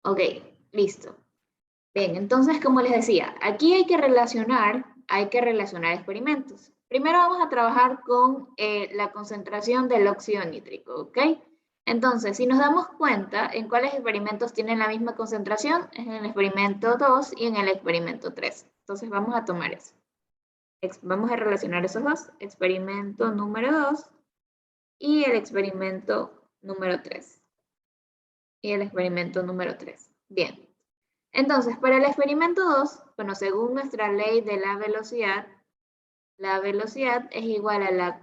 Ok, listo. Bien, entonces, como les decía, aquí hay que relacionar experimentos. Primero vamos a trabajar con la concentración del óxido nítrico, ¿ok? Entonces, si nos damos cuenta en cuáles experimentos tienen la misma concentración, es en el experimento 2 y en el experimento 3. Entonces, vamos a tomar eso. Vamos a relacionar esos dos, experimento número 2 y el experimento número 3. Y el experimento número 3. Bien. Entonces, para el experimento 2, bueno, según nuestra ley de la velocidad es igual a la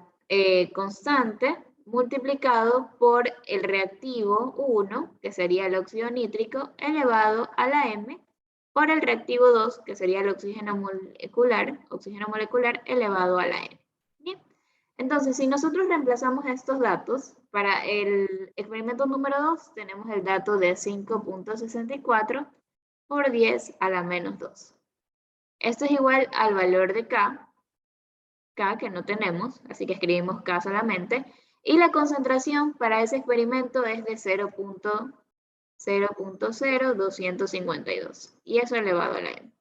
constante multiplicado por el reactivo 1, que sería el óxido nítrico, elevado a la m, por el reactivo 2, que sería el oxígeno molecular elevado a la n. Bien. Entonces, si nosotros reemplazamos estos datos, para el experimento número 2 tenemos el dato de 5.64 por 10 a la menos 2. Esto es igual al valor de K que no tenemos, así que escribimos K solamente, y la concentración para ese experimento es de 0.0252, y eso elevado a la n.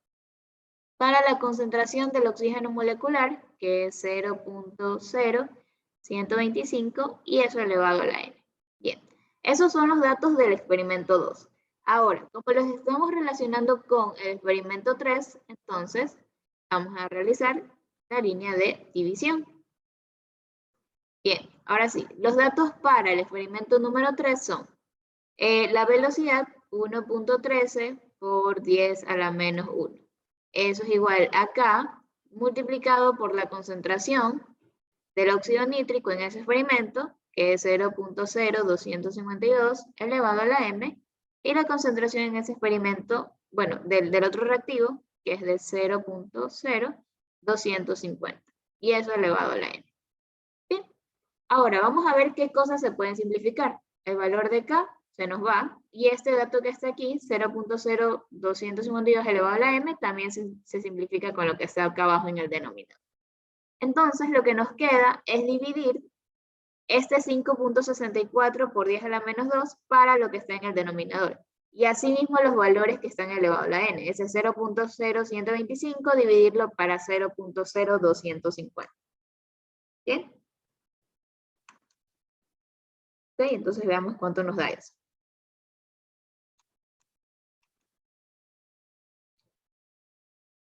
Para la concentración del oxígeno molecular, que es 0.0125, y eso elevado a la n. Bien, esos son los datos del experimento 2. Ahora, como los estamos relacionando con el experimento 3, entonces vamos a realizar la línea de división. Bien, ahora sí, los datos para el experimento número 3 son la velocidad 1.13 por 10 a la menos 1. Eso es igual a K multiplicado por la concentración del óxido nítrico en ese experimento, que es 0.0252 elevado a la m, y la concentración en ese experimento, bueno, del otro reactivo, que es de 0.0250, y eso elevado a la n. Bien, ahora vamos a ver qué cosas se pueden simplificar. El valor de K se nos va, y este dato que está aquí, 0.0252 elevado a la m, también se simplifica con lo que está acá abajo en el denominador. Entonces, lo que nos queda es dividir este 5.64 por 10 a la menos 2 para lo que está en el denominador. Y asimismo los valores que están elevados a la n. Ese 0.0125 dividirlo para 0.0250. ¿Bien? Ok, entonces veamos cuánto nos da eso.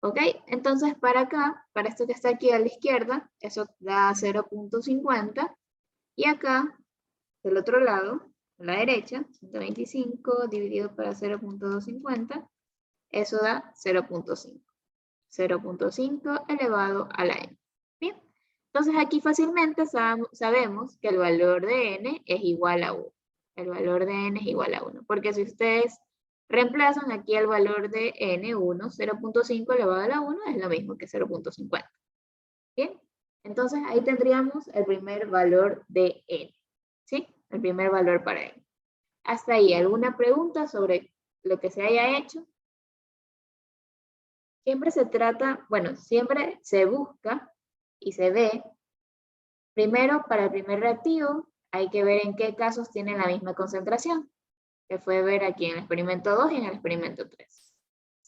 Ok, entonces para acá, para esto que está aquí a la izquierda, eso da 0.50. Y acá, del otro lado, a la derecha, 125 dividido para 0.250, eso da 0.5. 0.5 elevado a la n. Bien, entonces aquí fácilmente sabemos que el valor de n es igual a 1. El valor de n es igual a 1, porque si ustedes reemplazan aquí el valor de n1, 0.5 elevado a la 1 es lo mismo que 0.50. Bien, entonces ahí tendríamos el primer valor de n. ¿Sí? El primer valor para n. Hasta ahí, ¿alguna pregunta sobre lo que se haya hecho? Siempre se trata, bueno, siempre se busca y se ve, primero para el primer reactivo, hay que ver en qué casos tienen la misma concentración, que fue ver aquí en el experimento 2 y en el experimento 3.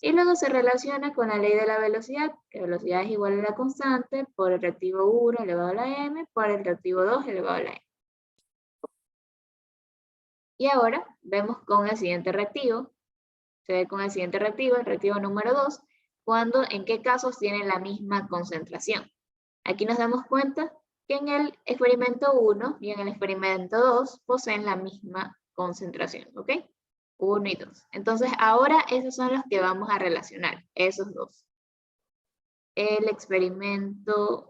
Y luego se relaciona con la ley de la velocidad, que la velocidad es igual a la constante por el reactivo 1 elevado a la m por el reactivo 2 elevado a la m. Y ahora vemos con el siguiente reactivo, se ve con el siguiente reactivo, el reactivo número 2, en qué casos tienen la misma concentración. Aquí nos damos cuenta que en el experimento 1 y en el experimento 2 poseen la misma concentración, ¿ok? 1 y 2. Entonces ahora esos son los que vamos a relacionar, esos dos. El experimento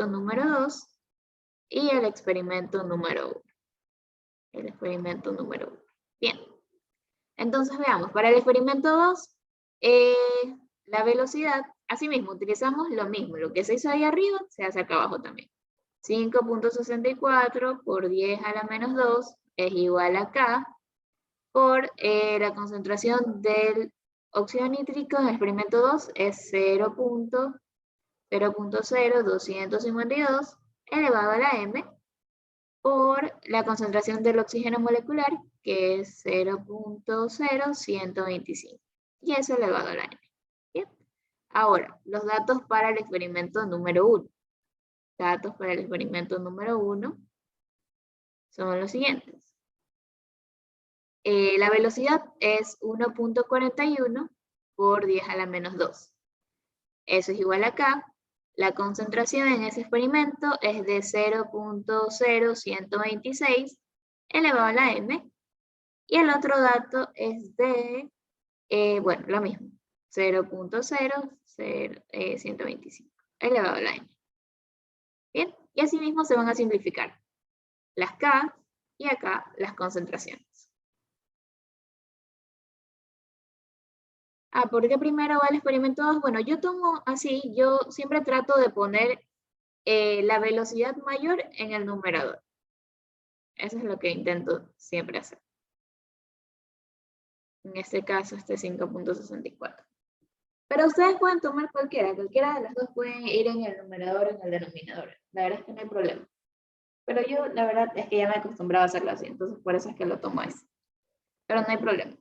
número 2 y el experimento número 1. El experimento número 1. Bien. Entonces veamos, para el experimento 2, la velocidad, asimismo utilizamos lo mismo, lo que se hizo ahí arriba se hace acá abajo también. 5.64 por 10 a la menos 2 es igual a K por la concentración del óxido nítrico en el experimento 2 es 0.0252 elevado a la m por la concentración del oxígeno molecular, que es 0.0125. Y eso elevado a la n. Bien. Ahora, los datos para el experimento número 1. Datos para el experimento número 1 son los siguientes. La velocidad es 1.41 por 10 a la menos 2. Eso es igual a K. La concentración en ese experimento es de 0.0126 elevado a la m. Y el otro dato es de, bueno, lo mismo, 0.0125 elevado a la m. Bien, y así mismo se van a simplificar las K y acá las concentraciones. ¿Por qué primero va el experimento 2? Bueno, yo tomo así, yo siempre trato de poner la velocidad mayor en el numerador. Eso es lo que intento siempre hacer. En este caso, este 5.64. Pero ustedes pueden tomar cualquiera de las dos pueden ir en el numerador o en el denominador. La verdad es que no hay problema. Pero yo, la verdad es que ya me he acostumbrado a hacerlo así, entonces por eso es que lo tomo así. Pero no hay problema.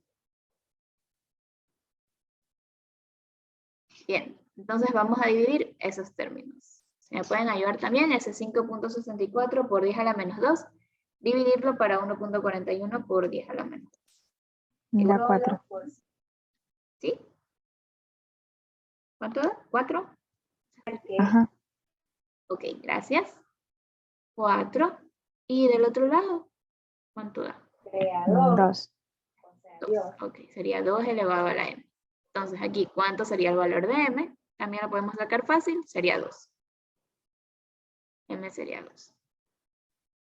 Bien, entonces vamos a dividir esos términos. Si me pueden ayudar también, ese 5.64 por 10 a la menos 2, dividirlo para 1.41 por 10 a la menos 2. Da 4. ¿Sí? ¿Cuánto da? ¿4? Ajá. Ok, gracias. 4. ¿Y del otro lado? ¿Cuánto da? 2. 2. Ok, sería 2 elevado a la m. Entonces aquí, ¿cuánto sería el valor de m? También lo podemos sacar fácil, sería 2. M sería 2.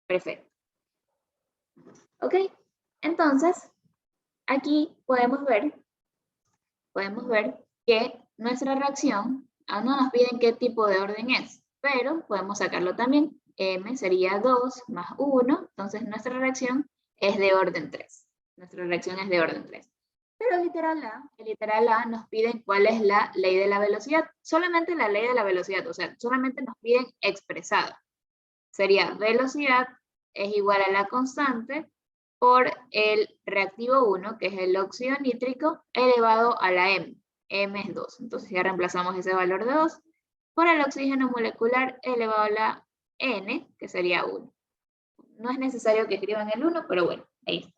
Perfecto. Ok, entonces, aquí podemos ver que nuestra reacción, aún no nos piden qué tipo de orden es, pero podemos sacarlo también. M sería 2 más 1, entonces nuestra reacción es de orden 3. Nuestra reacción es de orden 3. Pero el literal A nos piden cuál es la ley de la velocidad. Solamente la ley de la velocidad, o sea, solamente nos piden expresada. Sería velocidad es igual a la constante por el reactivo 1, que es el óxido nítrico, elevado a la m. M es 2. Entonces ya reemplazamos ese valor de 2 por el oxígeno molecular elevado a la n, que sería 1. No es necesario que escriban el 1, pero bueno, ahí está.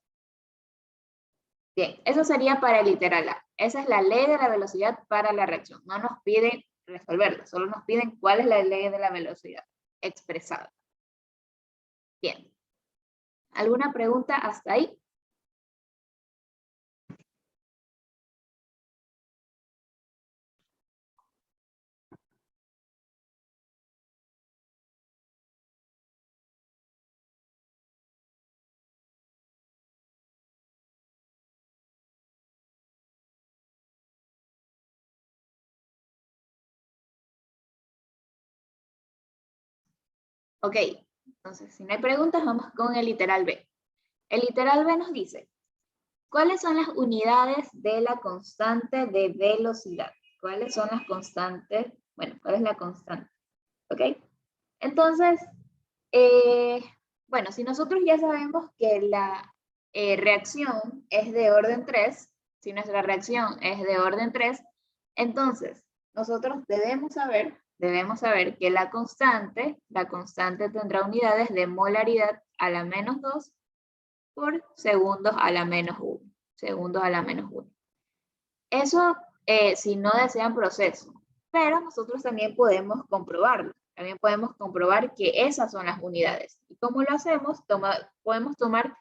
Bien, eso sería para el literal A. Esa es la ley de la velocidad para la reacción. No nos piden resolverla, solo nos piden cuál es la ley de la velocidad expresada. Bien. ¿Alguna pregunta hasta ahí? Ok, entonces si no hay preguntas, vamos con el literal B. El literal B nos dice, ¿cuáles son las unidades de la constante de velocidad? ¿Cuáles son las constantes? Bueno, ¿cuál es la constante? Ok, entonces, bueno, si nosotros ya sabemos que la reacción es de orden 3, si nuestra reacción es de orden 3, entonces nosotros debemos saber que la constante tendrá unidades de molaridad a la menos 2 por segundos a la menos 1. Segundos a la menos 1. Eso si no desean proceso, pero nosotros también podemos comprobarlo. También podemos comprobar que esas son las unidades. ¿Y cómo lo hacemos? Podemos tomar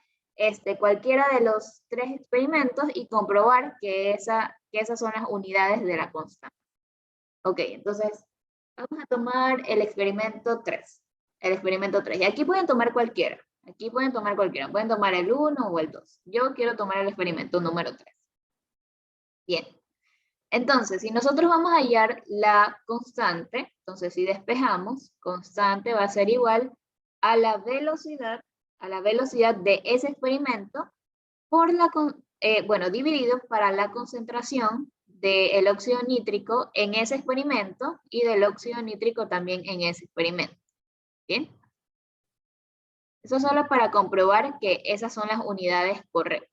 cualquiera de los 3 experimentos y comprobar que esas son las unidades de la constante. Ok, entonces vamos a tomar el experimento 3. El experimento 3. Y aquí pueden tomar cualquiera. Aquí pueden tomar cualquiera. Pueden tomar el 1 o el 2. Yo quiero tomar el experimento número 3. Bien. Entonces, si nosotros vamos a hallar la constante, entonces si despejamos, constante va a ser igual a la velocidad de ese experimento por dividido para la concentración del óxido nítrico en ese experimento y del óxido nítrico también en ese experimento. ¿Bien? Eso es solo para comprobar que esas son las unidades correctas.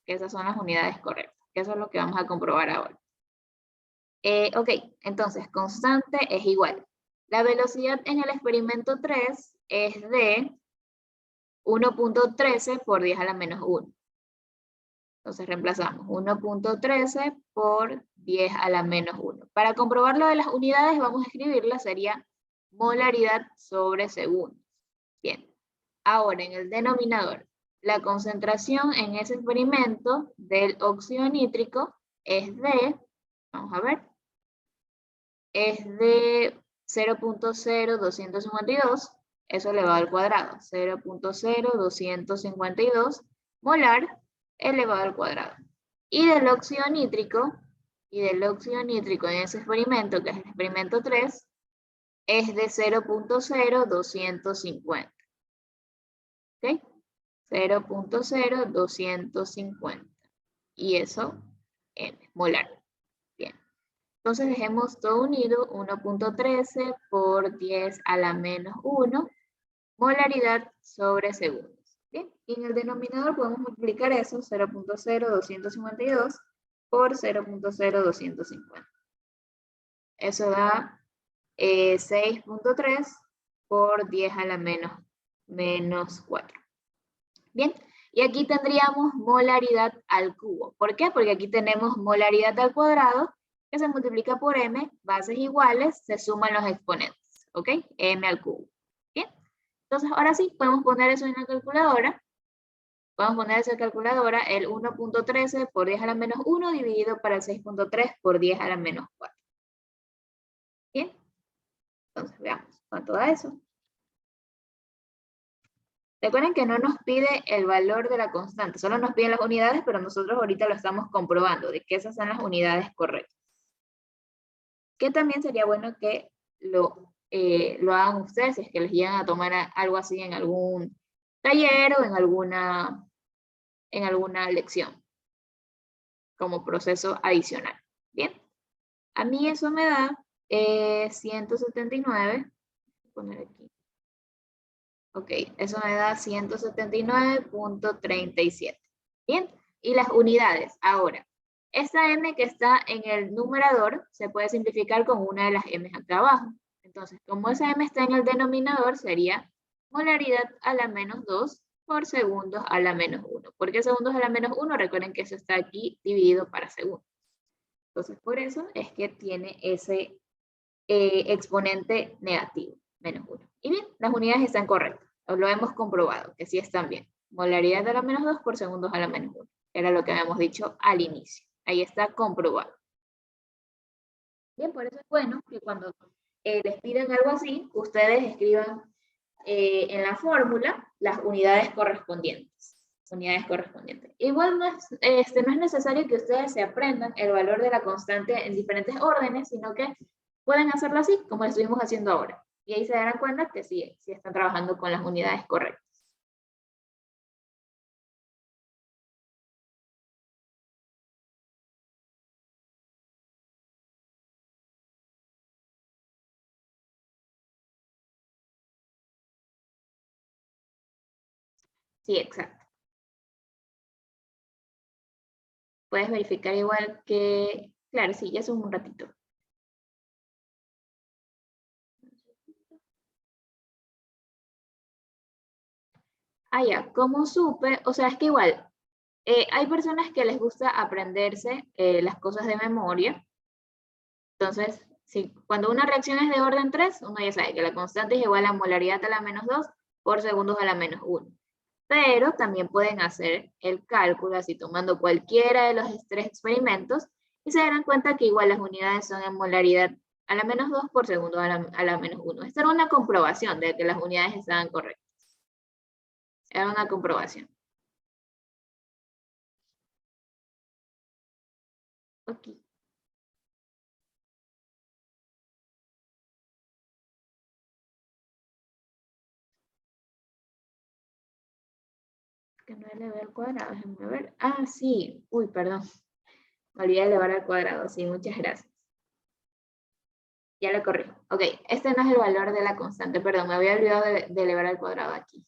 Que esas son las unidades correctas. Que eso es lo que vamos a comprobar ahora. Ok, entonces constante es igual. La velocidad en el experimento 3 es de 1.13 por 10 a la menos 1. Entonces reemplazamos 1.13 por 10 a la menos 1. Para comprobar lo de las unidades vamos a escribirla, sería molaridad sobre segundos. Bien, ahora en el denominador, la concentración en ese experimento del óxido nítrico es de, vamos a ver, es de 0.0252, eso elevado al cuadrado, 0.0252 molar elevado al cuadrado. Y del óxido nítrico en ese experimento, que es el experimento 3, es de 0.0250. ¿Ok? 0.0250. Y eso, m, molar. Bien. Entonces dejemos todo unido, 1.13 por 10 a la menos 1, molaridad sobre segundos. Bien, y en el denominador podemos multiplicar eso, 0.0252 por 0.0250. Eso da 6.3 por 10 a la menos 4. Bien, y aquí tendríamos molaridad al cubo. ¿Por qué? Porque aquí tenemos molaridad al cuadrado, que se multiplica por m, bases iguales, se suman los exponentes, ¿ok? M al cubo. Bien, entonces ahora sí, podemos poner eso en la calculadora. Podemos poner esa calculadora, el 1.13 por 10 a la menos 1 dividido para el 6.3 por 10 a la menos 4. Bien, entonces veamos cuánto da eso. Recuerden que no nos pide el valor de la constante, solo nos piden las unidades, pero nosotros ahorita lo estamos comprobando, de que esas son las unidades correctas. Que también sería bueno que lo hagan ustedes, si es que les llegan a tomar algo así en algún taller o en alguna lección, como proceso adicional. Bien, a mí eso me da 179, voy a poner aquí. Ok, eso me da 179.37. Bien, y las unidades. Ahora, esta m que está en el numerador se puede simplificar con una de las m acá abajo. Entonces, como esa m está en el denominador, sería molaridad a la menos 2 por segundos a la menos 1. ¿Por qué segundos a la menos 1? Recuerden que eso está aquí dividido para segundos. Entonces, por eso es que tiene ese exponente negativo, menos 1. Y bien, las unidades están correctas. Lo hemos comprobado, que sí están bien. Molaridad a la menos 2 por segundos a la menos 1. Era lo que habíamos dicho al inicio. Ahí está comprobado. Bien, por eso es bueno que cuando les pidan algo así, ustedes escriban en la fórmula las unidades correspondientes. Igual no es necesario que ustedes se aprendan el valor de la constante en diferentes órdenes, sino que pueden hacerlo así, como lo estuvimos haciendo ahora. Y ahí se darán cuenta que sí están trabajando con las unidades correctas. Sí, exacto. Puedes verificar igual que, claro, sí, ya es un ratito. Ah, ya, ¿cómo supe? O sea, es que igual, hay personas que les gusta aprenderse las cosas de memoria. Entonces, si, cuando una reacción es de orden 3, uno ya sabe que la constante es igual a molaridad a la menos 2 por segundos a la menos 1. Pero también pueden hacer el cálculo así tomando cualquiera de los 3 experimentos y se darán cuenta que igual las unidades son en molaridad a la menos 2 por segundo a la menos 1. Esta era una comprobación de que las unidades estaban correctas. Era una comprobación. Ok. Que no elevé al cuadrado, déjenme ver. Ah, sí. Uy, perdón. Me olvidé de elevar al cuadrado. Sí, muchas gracias. Ya lo corrijo. Ok, este no es el valor de la constante, perdón, me había olvidado de elevar al cuadrado aquí.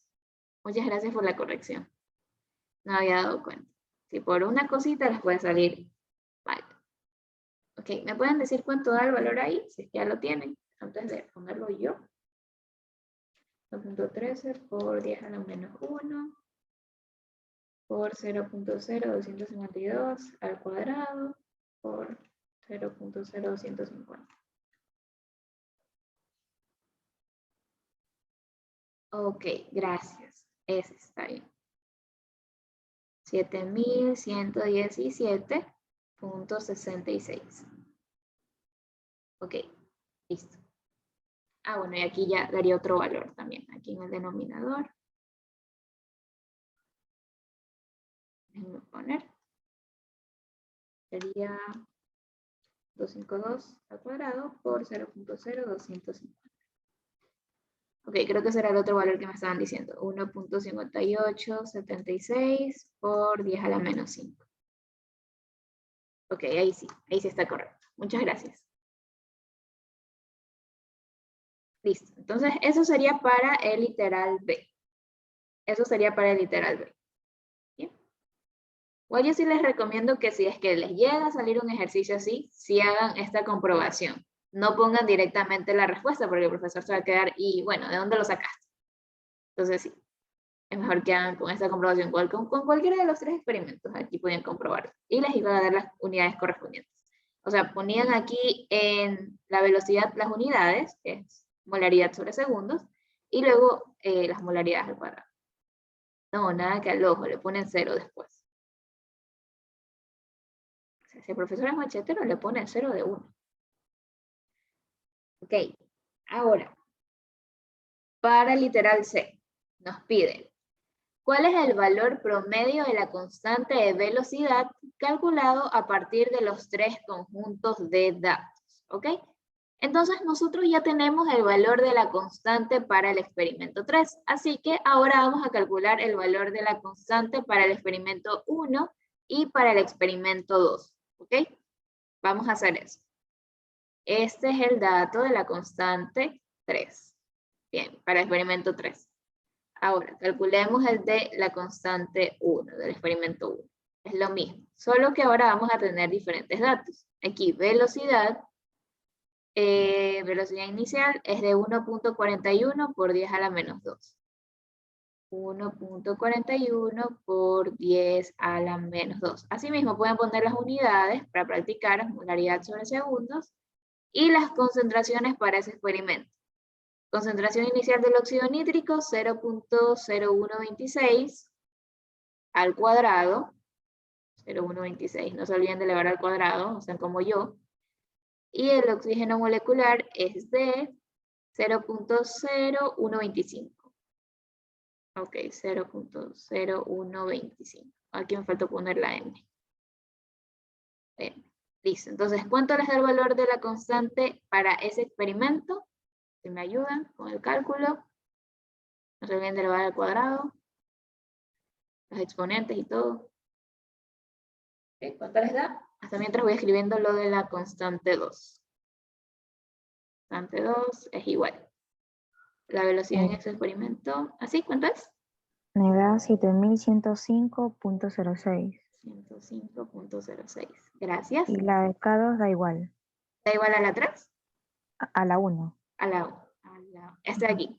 Muchas gracias por la corrección. No había dado cuenta. Si por una cosita les puede salir mal. Ok, ¿me pueden decir cuánto da el valor ahí? Si es que ya lo tienen, antes de ponerlo yo. 2.13 por 10 a la menos 1 por 0.0252 al cuadrado por 0.0250. Ok, gracias. Ese está bien. 7117.66. Ok, listo. Ah, bueno, y aquí ya daría otro valor también, aquí en el denominador. Déjenme poner. Sería 252 al cuadrado por 0.0250. Ok, creo que será el otro valor que me estaban diciendo. 1.5876 por 10 a la menos 5. Ok, ahí sí está correcto. Muchas gracias. Listo. Entonces, eso sería para el literal B. Eso sería para el literal B. ¿Bien? Igual yo sí les recomiendo que si es que les llega a salir un ejercicio así, sí hagan esta comprobación. No pongan directamente la respuesta porque el profesor se va a quedar y, bueno, ¿de dónde lo sacaste? Entonces sí, es mejor que hagan con esta comprobación con cualquiera de los 3 experimentos. Aquí pueden comprobar. Y les iba a dar las unidades correspondientes. O sea, ponían aquí en la velocidad las unidades, que es molaridad sobre segundos, y luego las molaridades al cuadrado. No, nada que al ojo, le ponen 0 después. O sea, si el profesor es machetero, le pone 0 de 1. Ok, ahora, para el literal C, nos piden, ¿cuál es el valor promedio de la constante de velocidad calculado a partir de los 3 conjuntos de datos? ¿Ok? Entonces nosotros ya tenemos el valor de la constante para el experimento 3, así que ahora vamos a calcular el valor de la constante para el experimento 1 y para el experimento 2, ¿ok? Vamos a hacer eso. Este es el dato de la constante 3. Bien, para el experimento 3. Ahora, calculemos el de la constante 1, del experimento 1. Es lo mismo, solo que ahora vamos a tener diferentes datos. Aquí, velocidad inicial es de 1.41 por 10 a la menos 2. 1.41 por 10 a la menos 2. Asimismo, pueden poner las unidades para practicar molaridad sobre segundos y las concentraciones para ese experimento. Concentración inicial del óxido nítrico, 0.0126 al cuadrado. 0.126, no se olviden de elevar al cuadrado, o sea, como yo. Y el oxígeno molecular es de 0.0125. Ok, 0.0125. Aquí me falta poner la M. Bien, listo. Entonces, ¿cuánto les da el valor de la constante para ese experimento? Si me ayudan con el cálculo. No se olviden de elevar al cuadrado. Los exponentes y todo. Okay, ¿cuánto les da? Hasta mientras voy escribiendo lo de la constante 2. Constante 2 es igual. La velocidad en ese experimento, ¿así? ¿Cuánto es? Me da 7105.06. 105.06. Gracias. Y la de K2 da igual. ¿Da igual a la 3? A la 1. A la 1. Este de aquí.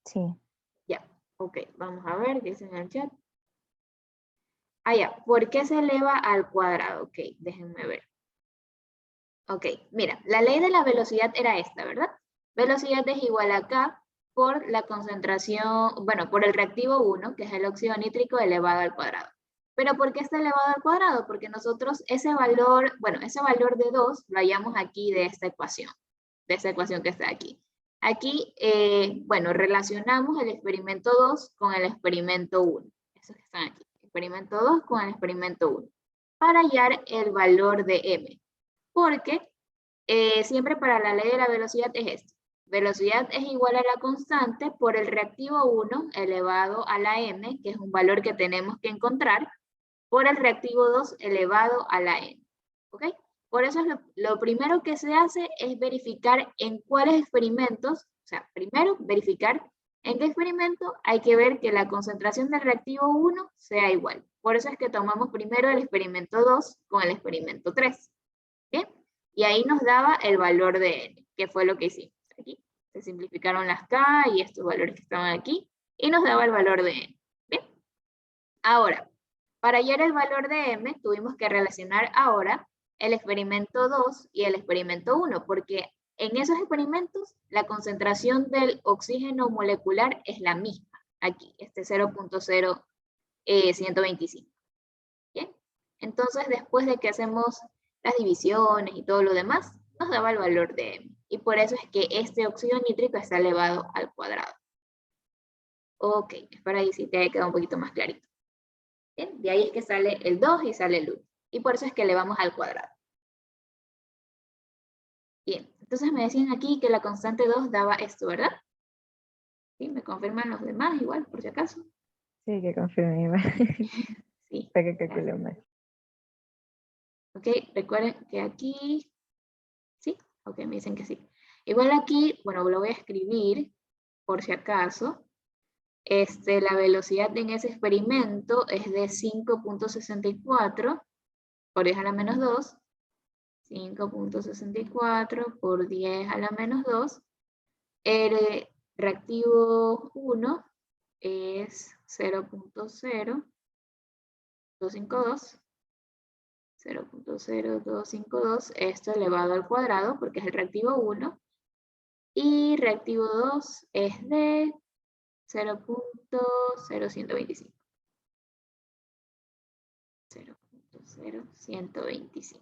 Sí. Ya. Ok, vamos a ver qué dice en el chat. Ah, ya. ¿Por qué se eleva al cuadrado? Ok, déjenme ver. Ok, mira, la ley de la velocidad era esta, ¿verdad? Velocidad es igual a K por la concentración, bueno, por el reactivo 1, que es el óxido nítrico elevado al cuadrado. ¿Pero por qué está elevado al cuadrado? Porque nosotros ese valor, bueno, ese valor de 2 lo hallamos aquí de esta ecuación que está aquí. Aquí, bueno, relacionamos el experimento 2 con el experimento 1. Esos que están aquí. Experimento 2 con el experimento 1. Para hallar el valor de M. Porque siempre para la ley de la velocidad es esto. Velocidad es igual a la constante por el reactivo 1 elevado a la m, que es un valor que tenemos que encontrar, por el reactivo 2 elevado a la n. ¿Ok? Por eso lo primero que se hace es verificar en cuáles experimentos, o sea, primero verificar ¿En qué experimento? Hay que ver que la concentración del reactivo 1 sea igual. Por eso es que tomamos primero el experimento 2 con el experimento 3. ¿Bien? Y ahí nos daba el valor de N, que fue lo que hicimos. Aquí se simplificaron las K y estos valores que estaban aquí, y nos daba el valor de N. ¿Bien? Ahora, para hallar el valor de M, tuvimos que relacionar ahora el experimento 2 y el experimento 1, porque en esos experimentos la concentración del oxígeno molecular es la misma. Aquí, este 0.0125. ¿Bien? Entonces, después de que hacemos las divisiones y todo lo demás, nos daba el valor de M. Y por eso es que este óxido nítrico está elevado al cuadrado. Ok, espera ahí si te haya quedado un poquito más clarito. Bien, de ahí es que sale el 2 y sale el 1. Y por eso es que elevamos al cuadrado. Bien, entonces me decían aquí que la constante 2 daba esto, ¿verdad? ¿Sí? ¿Me confirman los demás igual, por si acaso? Sí, que confirme. Sí. Para que calcule más. Ok, recuerden que aquí, ¿sí? Ok, me dicen que sí. Igual aquí, bueno, lo voy a escribir, por si acaso. La velocidad en ese experimento es de 5.64 por 10 a la menos 2. 5.64 por 10 a la menos 2. El reactivo 1 es 0.0252. 0.0252, esto elevado al cuadrado porque es el reactivo 1. Y reactivo 2 es de 0.0125. 0.0125.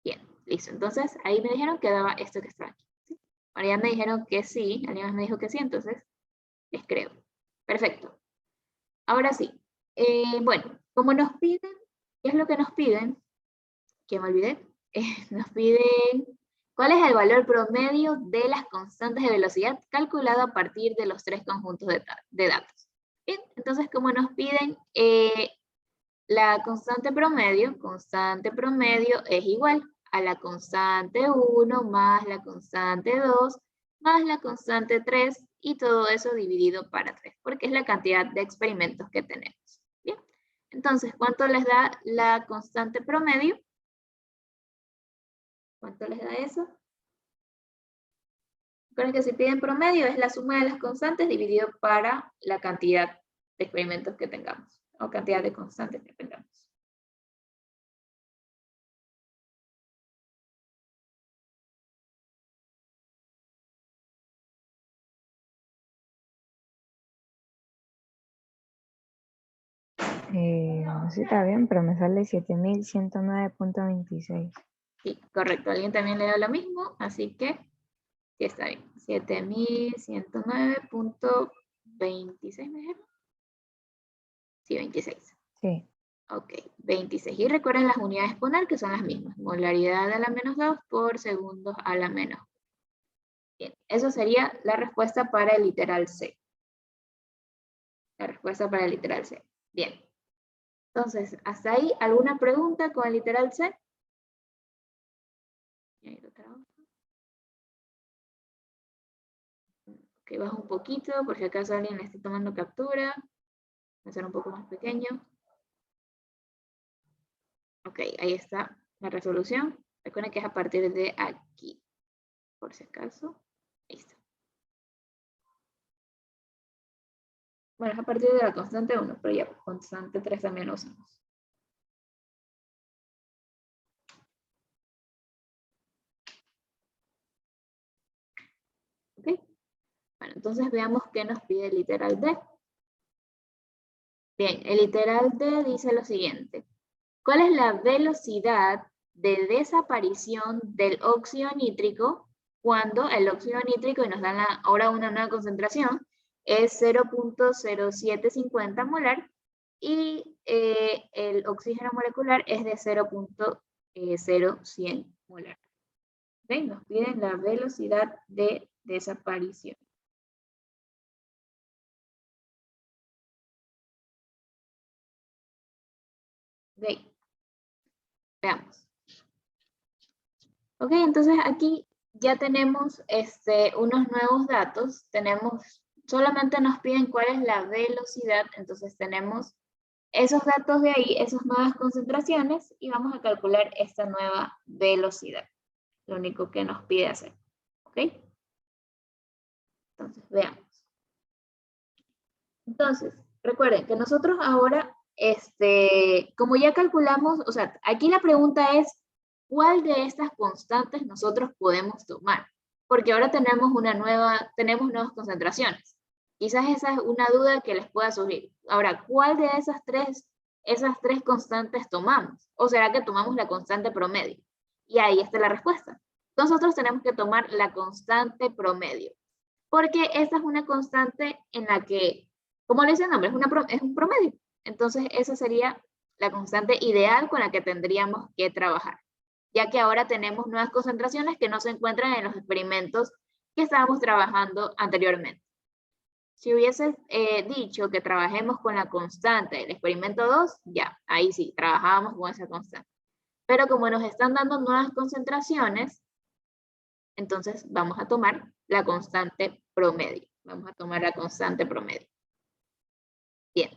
Bien, listo. Entonces, ahí me dijeron que daba esto que está aquí. ¿Sí? Ahora ya me dijeron que sí, alguien más me dijo que sí, entonces les creo. Perfecto. Ahora sí. Bueno, como nos piden, ¿qué es lo que nos piden? Que me olvidé. Nos piden cuál es el valor promedio de las constantes de velocidad calculado a partir de los tres conjuntos de datos. Bien, entonces como nos piden la constante promedio es igual a la constante 1 más la constante 2 más la constante 3 y todo eso dividido para 3, porque es la cantidad de experimentos que tenemos. Bien, entonces, ¿cuánto les da la constante promedio? ¿Cuánto les da eso? Recuerden que si piden promedio es la suma de las constantes dividido para la cantidad de experimentos que tengamos, o cantidad de constantes que tengamos. No sé si está bien, pero me sale 7109.26. Sí, correcto. Alguien también le da lo mismo, así que sí está bien. 7109.26, ¿me dijeron? Sí, 26. Sí. Ok, 26. Y recuerden las unidades poner que son las mismas. Molaridad a la menos 2 por segundos a la menos 1. Bien, eso sería la respuesta para el literal C. La respuesta para el literal C. Bien. Entonces, hasta ahí, ¿alguna pregunta con el literal C? Y ahí lo trabajo. Ok, bajo un poquito, por si acaso alguien le esté tomando captura. Voy a hacer un poco más pequeño. Ok, ahí está la resolución. Recuerden que es a partir de aquí, por si acaso. Listo. Bueno, es a partir de la constante 1, pero ya, constante 3 también lo usamos. Ok. Bueno, entonces veamos qué nos pide el literal D. Bien, el literal D dice lo siguiente. ¿Cuál es la velocidad de desaparición del óxido nítrico cuando el óxido nítrico, y nos dan ahora una nueva concentración, es 0.0750 molar y el oxígeno molecular es de 0.0100 molar? ¿Ven? Nos piden la velocidad de desaparición. ¿Ven? Veamos. Ok, entonces aquí ya tenemos unos nuevos datos. Tenemos solamente nos piden cuál es la velocidad, entonces tenemos esos datos de ahí, esas nuevas concentraciones, y vamos a calcular esta nueva velocidad. Lo único que nos pide hacer, ¿ok? Entonces, veamos. Entonces, recuerden que nosotros ahora, como ya calculamos, o sea, aquí la pregunta es, ¿cuál de estas constantes nosotros podemos tomar? Porque ahora tenemos nuevas concentraciones. Quizás esa es una duda que les pueda surgir. Ahora, ¿cuál de esas tres constantes tomamos? ¿O será que tomamos la constante promedio? Y ahí está la respuesta. Nosotros tenemos que tomar la constante promedio, porque esta es una constante en la que, como le dice el nombre, es un promedio. Entonces, esa sería la constante ideal con la que tendríamos que trabajar, ya que ahora tenemos nuevas concentraciones que no se encuentran en los experimentos que estábamos trabajando anteriormente. Si hubiese dicho que trabajemos con la constante del experimento 2, ya, ahí sí, trabajábamos con esa constante. Pero como nos están dando nuevas concentraciones, entonces vamos a tomar la constante promedio. Vamos a tomar la constante promedio. Bien,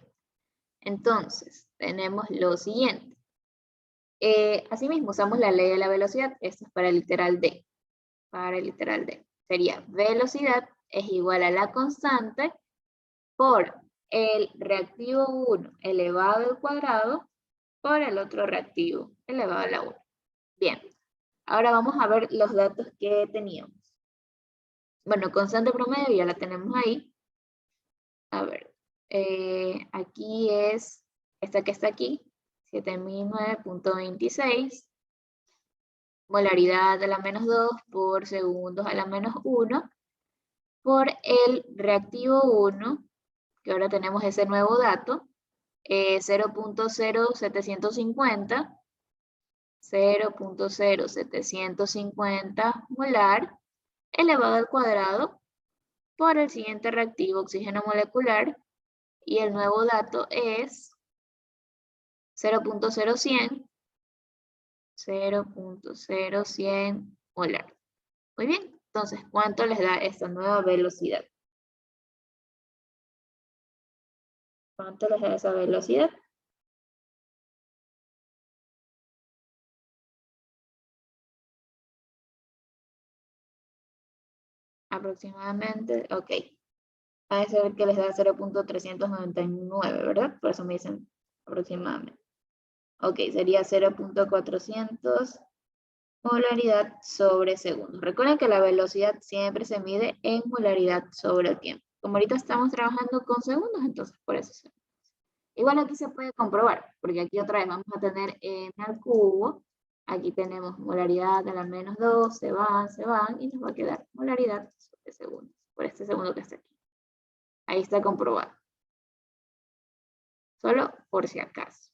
entonces tenemos lo siguiente. Asimismo, usamos la ley de la velocidad. Esto es para el literal D. Para el literal D. Sería velocidad es igual a la constante por el reactivo 1 elevado al cuadrado por el otro reactivo elevado a la 1. Bien, ahora vamos a ver los datos que teníamos. Bueno, constante promedio ya la tenemos ahí. A ver, aquí es esta que está aquí, 7009.26. Molaridad a la menos 2 por segundos a la menos 1 por el reactivo 1, que ahora tenemos ese nuevo dato, 0.0750 molar elevado al cuadrado por el siguiente reactivo, oxígeno molecular, y el nuevo dato es 0.0100 molar. Muy bien, entonces, ¿cuánto les da esta nueva velocidad? ¿Cuánto les da esa velocidad? Aproximadamente, ok. Va a ser que les da 0.399, ¿verdad? Por eso me dicen aproximadamente. Ok, sería 0.400 molaridad sobre segundo. Recuerden que la velocidad siempre se mide en molaridad sobre el tiempo. Como ahorita estamos trabajando con segundos, entonces por eso se... Igual aquí se puede comprobar, porque aquí otra vez vamos a tener m al cubo. Aquí tenemos molaridad de la menos 2, se van, y nos va a quedar molaridad sobre segundos, por este segundo que está aquí. Ahí está comprobado. Solo por si acaso.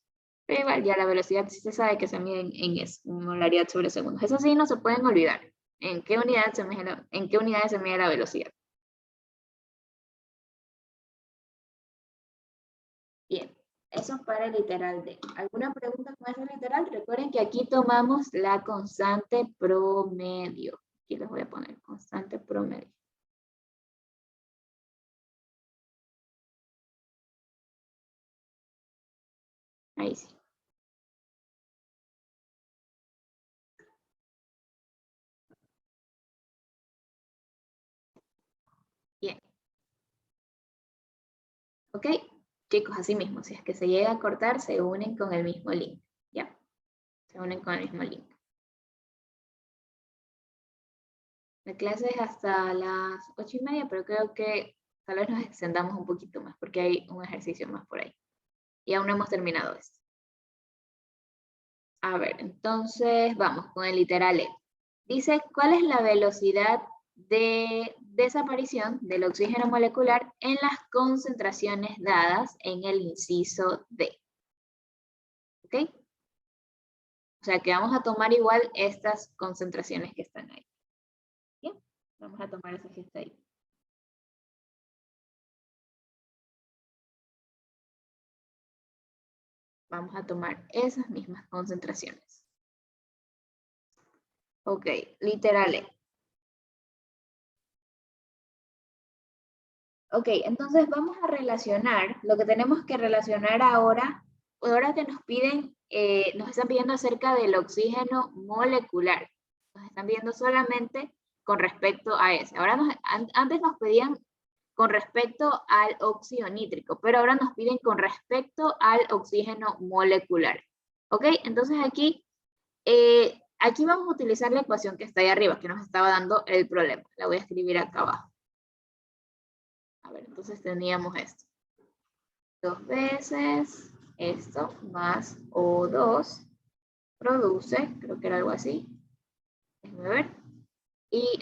Pero igual ya la velocidad sí se sabe que se mide en eso, en molaridad sobre segundos. Eso sí no se pueden olvidar. ¿En qué unidades se mide la velocidad? Bien, eso es para el literal D. ¿Alguna pregunta con ese literal? Recuerden que aquí tomamos la constante promedio. Aquí les voy a poner constante promedio. Ahí sí. Bien. ¿Ok? Chicos, así mismo, si es que se llega a cortar, se unen con el mismo link. ¿Ya? Se unen con el mismo link. La clase es hasta las 8:30, pero creo que tal vez nos extendamos un poquito más, porque hay un ejercicio más por ahí. Y aún no hemos terminado esto. A ver, entonces vamos con el literal E. Dice, ¿cuál es la velocidad de desaparición del oxígeno molecular en las concentraciones dadas en el inciso D? ¿Ok? O sea que vamos a tomar igual estas concentraciones que están ahí. Bien, vamos a tomar esa que está ahí. Vamos a tomar esas mismas concentraciones. Ok, literal E. Ok, entonces vamos a relacionar, lo que tenemos que relacionar ahora que nos piden, nos están pidiendo acerca del oxígeno molecular. Nos están pidiendo solamente con respecto a ese. Ahora antes nos pedían con respecto al óxido nítrico, pero ahora nos piden con respecto al oxígeno molecular. Ok, entonces aquí vamos a utilizar la ecuación que está ahí arriba, que nos estaba dando el problema. La voy a escribir acá abajo. A ver, entonces teníamos esto. 2 veces esto más O2 produce, creo que era algo así. Déjenme ver. Y,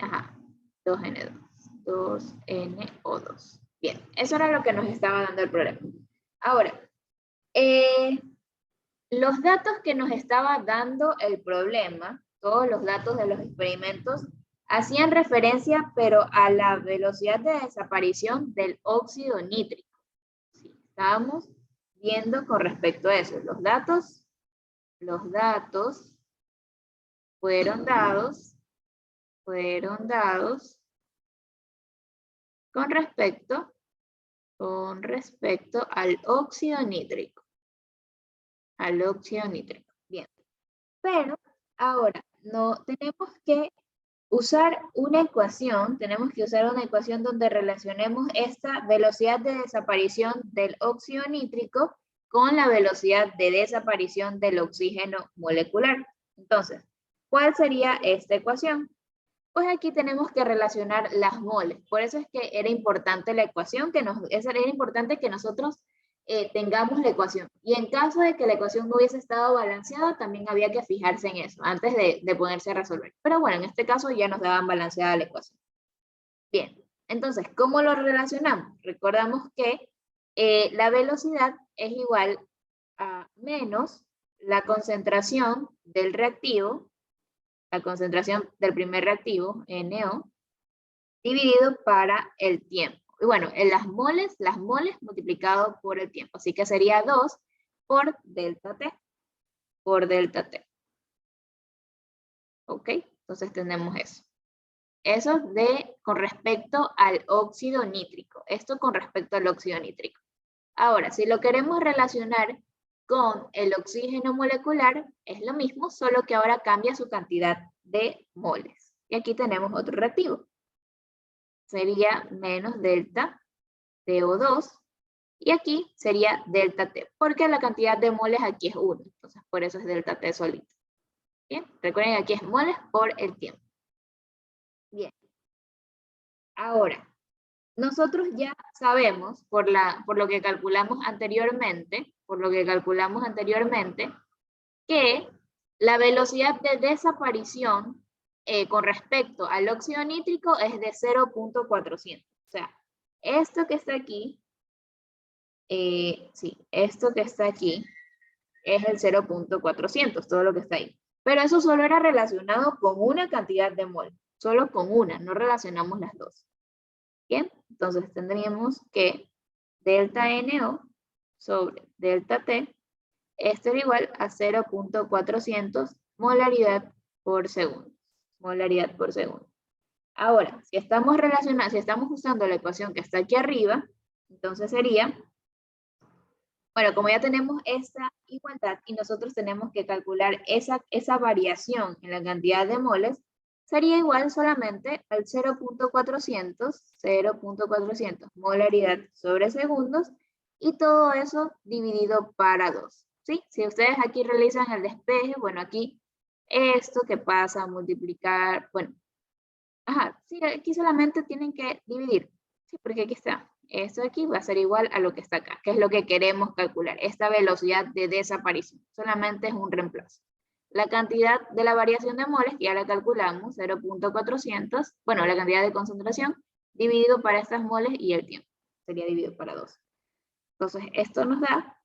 2N2. 2NO2. Bien, eso era lo que nos estaba dando el problema. Ahora, los datos que nos estaba dando el problema, todos los datos de los experimentos, hacían referencia, pero a la velocidad de desaparición del óxido nítrico. Sí, estábamos viendo con respecto a eso. Los datos fueron dados con respecto al óxido nítrico. Bien. Pero ahora no tenemos que usar una ecuación, donde relacionemos esta velocidad de desaparición del óxido nítrico con la velocidad de desaparición del oxígeno molecular. Entonces, ¿cuál sería esta ecuación? Pues aquí tenemos que relacionar las moles. Por eso es que era importante la ecuación, era importante que nosotros tengamos la ecuación. Y en caso de que la ecuación no hubiese estado balanceada, también había que fijarse en eso antes de ponerse a resolver. Pero bueno, en este caso ya nos daban balanceada la ecuación. Bien, entonces, ¿cómo lo relacionamos? Recordamos que la velocidad es igual a menos la concentración del reactivo, la concentración del primer reactivo, NO, dividido para el tiempo. Y bueno, en las moles multiplicado por el tiempo. Así que sería 2 por delta T. ¿Ok? Entonces tenemos eso. Eso con respecto al óxido nítrico. Esto con respecto al óxido nítrico. Ahora, si lo queremos relacionar con el oxígeno molecular, es lo mismo, solo que ahora cambia su cantidad de moles. Y aquí tenemos otro reactivo. Sería menos delta TO2, y aquí sería delta T, porque la cantidad de moles aquí es 1, entonces por eso es delta T solito. Bien, recuerden que aquí es moles por el tiempo. Bien. Ahora, nosotros ya sabemos, por lo que calculamos anteriormente, que la velocidad de desaparición con respecto al óxido nítrico es de 0.400. O sea, esto que está aquí, esto que está aquí es el 0.400, todo lo que está ahí. Pero eso solo era relacionado con una cantidad de mol, solo con una, no relacionamos las dos. Bien, entonces tendríamos que delta NO sobre delta T, esto es igual a 0.400 molaridad por segundo. Ahora, si estamos usando la ecuación que está aquí arriba, entonces sería, bueno, como ya tenemos esta igualdad y nosotros tenemos que calcular esa variación en la cantidad de moles, sería igual solamente al 0.400 molaridad sobre segundos, y todo eso dividido para 2. ¿Sí? Si ustedes aquí realizan el despeje, bueno, aquí esto que pasa a multiplicar, bueno, sí, aquí solamente tienen que dividir. Sí, porque aquí está. Esto de aquí va a ser igual a lo que está acá, que es lo que queremos calcular, esta velocidad de desaparición. Solamente es un reemplazo. La cantidad de la variación de moles, que ya la calculamos, 0.400, bueno, la cantidad de concentración, dividido para estas moles y el tiempo. Sería dividido para 2. Entonces, esto nos da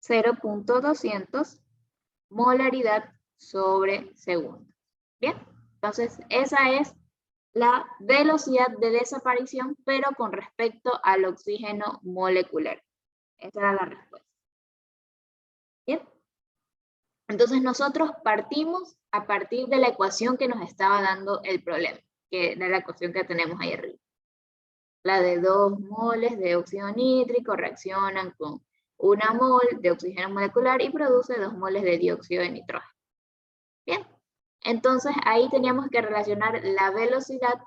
0.200 molaridad sobre segundo. Bien, entonces esa es la velocidad de desaparición, pero con respecto al oxígeno molecular. Esa era la respuesta. Bien. Entonces nosotros partimos a partir de la ecuación que nos estaba dando el problema, que era la ecuación que tenemos ahí arriba. La de 2 moles de óxido nítrico reaccionan con 1 mol de oxígeno molecular y produce 2 moles de dióxido de nitrógeno. Bien, entonces ahí teníamos que relacionar la velocidad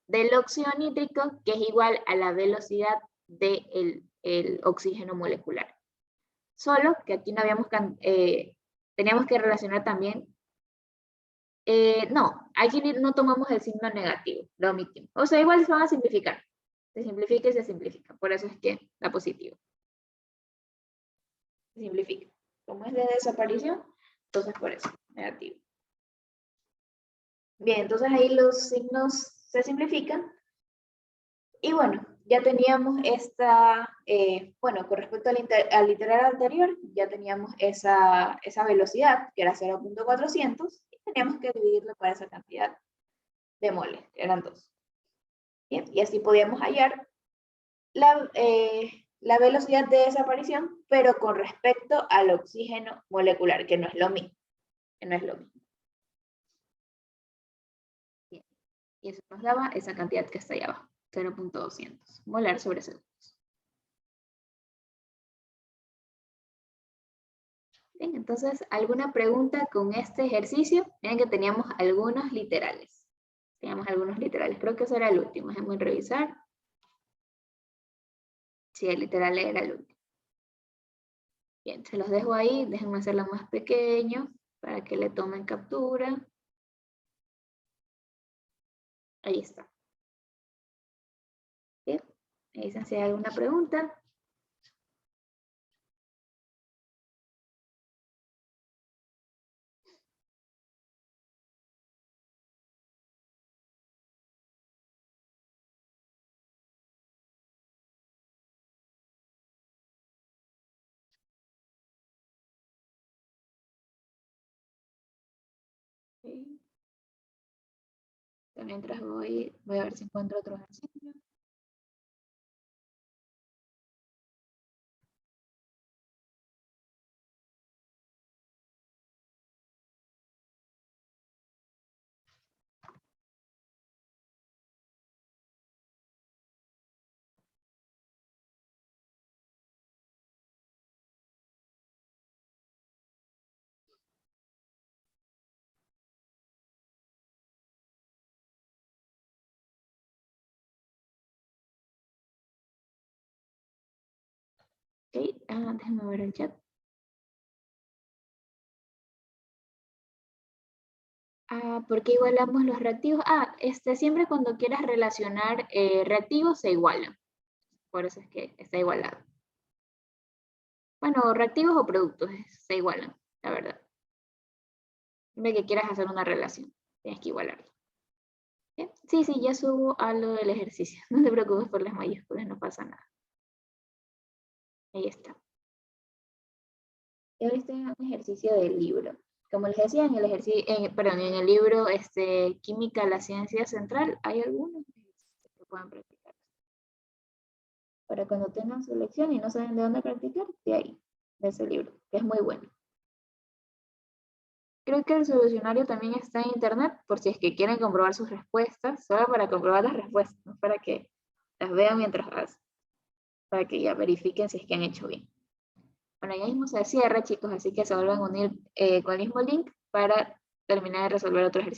del óxido nítrico, que es igual a la velocidad del oxígeno molecular. Solo que aquí no habíamos, teníamos que relacionar también, no, aquí no tomamos el signo negativo, lo omitimos. O sea, igual se van a simplificar. Se simplifica y se simplifica, por eso es que da positivo. Se simplifica. Como es de desaparición, entonces por eso, negativo. Bien, entonces ahí los signos se simplifican. Y bueno, ya teníamos esta, bueno, con respecto al literal anterior, ya teníamos esa velocidad, que era 0.400, y teníamos que dividirlo por esa cantidad de moles, que eran 2. Bien, y así podíamos hallar la velocidad de desaparición, pero con respecto al oxígeno molecular, que no es lo mismo. Bien, y eso nos daba esa cantidad que está ahí abajo, 0.200 molar sobre segundos. Bien, entonces, ¿alguna pregunta con este ejercicio? Miren que teníamos algunos literales. Creo que ese era el último. Déjenme revisar. Sí, el literal era el último. Bien, se los dejo ahí. Déjenme hacerlo más pequeño para que le tomen captura. Ahí está. Bien, me dicen si hay alguna pregunta. Okay. Mientras voy a ver si encuentro otro ejercicio. Ok, déjenme ver el chat. ¿Por qué igualamos los reactivos? Siempre cuando quieras relacionar reactivos se igualan. Por eso es que está igualado. Bueno, reactivos o productos se igualan, la verdad. Siempre que quieras hacer una relación, tienes que igualarlo. ¿Bien? Sí, ya subo a lo del ejercicio. No te preocupes por las mayúsculas, no pasa nada. Ahí está. Y ahora estoy en un ejercicio del libro. Como les decía, en el libro Química, la ciencia central, hay algunos que puedan practicar. Para cuando tengan su lección y no saben de dónde practicar, de ahí, de ese libro, que es muy bueno. Creo que el solucionario también está en internet, por si es que quieren comprobar sus respuestas, solo para comprobar las respuestas, no para que las vean mientras hacen, para que ya verifiquen si es que han hecho bien. Bueno, ya mismo se cierra, chicos, así que se vuelven a unir con el mismo link para terminar de resolver otro ejercicio.